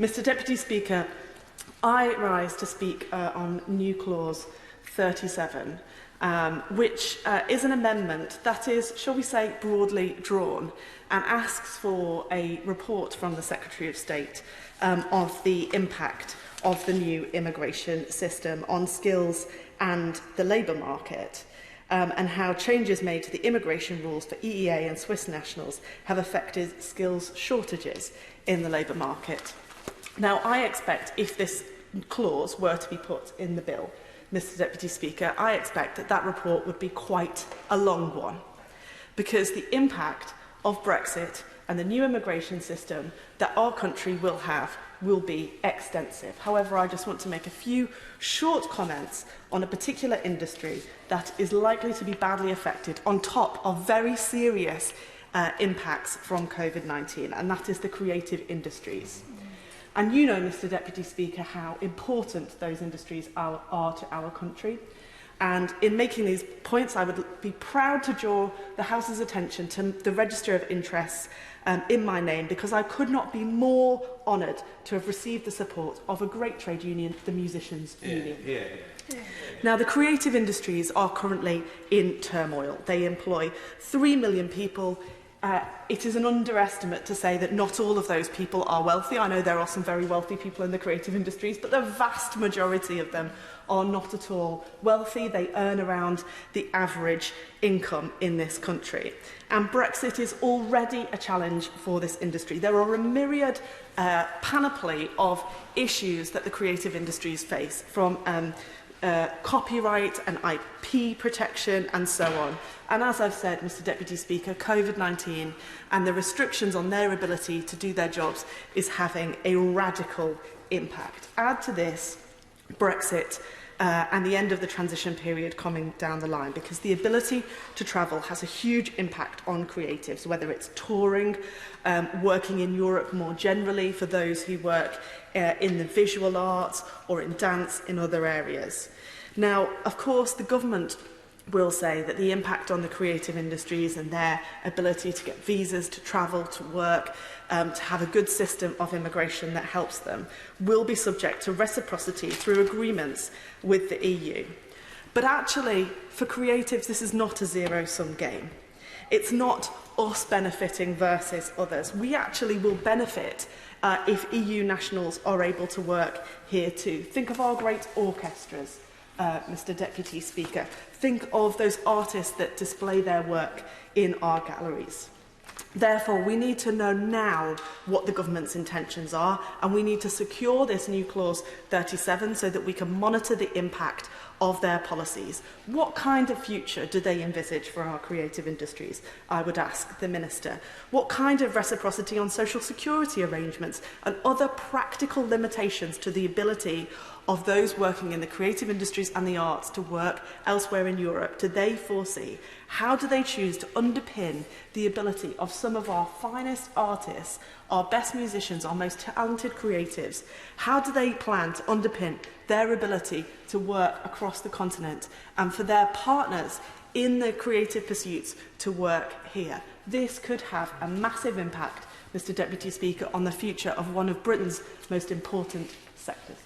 Mr Deputy Speaker, I rise to speak on new clause 37, which is an amendment that is, shall we say, broadly drawn and asks for a report from the Secretary of State of the impact of the new immigration system on skills and the labour market, and how changes made to the immigration rules for EEA and Swiss nationals have affected skills shortages in the labour market. Now, I expect if this clause were to be put in the bill, Mr Deputy Speaker, I expect that that report would be quite a long one, because the impact of Brexit and the new immigration system that our country will have will be extensive. However, I just want to make a few short comments on a particular industry that is likely to be badly affected on top of very serious impacts from COVID-19, and that is the creative industries. And you know, Mr Deputy Speaker, how important those industries are to our country. And in making these points, I would be proud to draw the House's attention to the Register of Interests in my name, because I could not be more honoured to have received the support of a great trade union, the Musicians' Union. Now, the creative industries are currently in turmoil. They employ 3 million people. It is an underestimate to say that not all of those people are wealthy. I know there are some very wealthy people in the creative industries, but the vast majority of them are not at all wealthy. They earn around the average income in this country. And Brexit is already a challenge for this industry. There are a myriad panoply of issues that the creative industries face, from copyright and IP protection and so on. And as I've said, Mr Deputy Speaker, COVID-19 and the restrictions on their ability to do their jobs is having a radical impact. Add to this Brexit and the end of the transition period coming down the line, because the ability to travel has a huge impact on creatives, whether it's touring, working in Europe more generally for those who work in the visual arts or in dance in other areas. Now, of course, the government will say that the impact on the creative industries and their ability to get visas, to travel, to work, to have a good system of immigration that helps them will be subject to reciprocity through agreements with the EU. But actually, for creatives, this is not a zero-sum game. It's not us benefiting versus others. We actually will benefit if EU nationals are able to work here too. Think of our great orchestras, Mr Deputy Speaker. Think of those artists that display their work in our galleries. Therefore, we need to know now what the government's intentions are, and we need to secure this new clause 37 so that we can monitor the impact of their policies. What kind of future do they envisage for our creative industries? I would ask the Minister. What kind of reciprocity on social security arrangements and other practical limitations to the ability of those working in the creative industries and the arts to work elsewhere in Europe do they foresee? How do they choose to underpin the ability of some of our finest artists, our best musicians, our most talented creatives? How do they plan to underpin their ability to work across the continent and for their partners in the creative pursuits to work here? This could have a massive impact, Mr Deputy Speaker, on the future of one of Britain's most important sectors.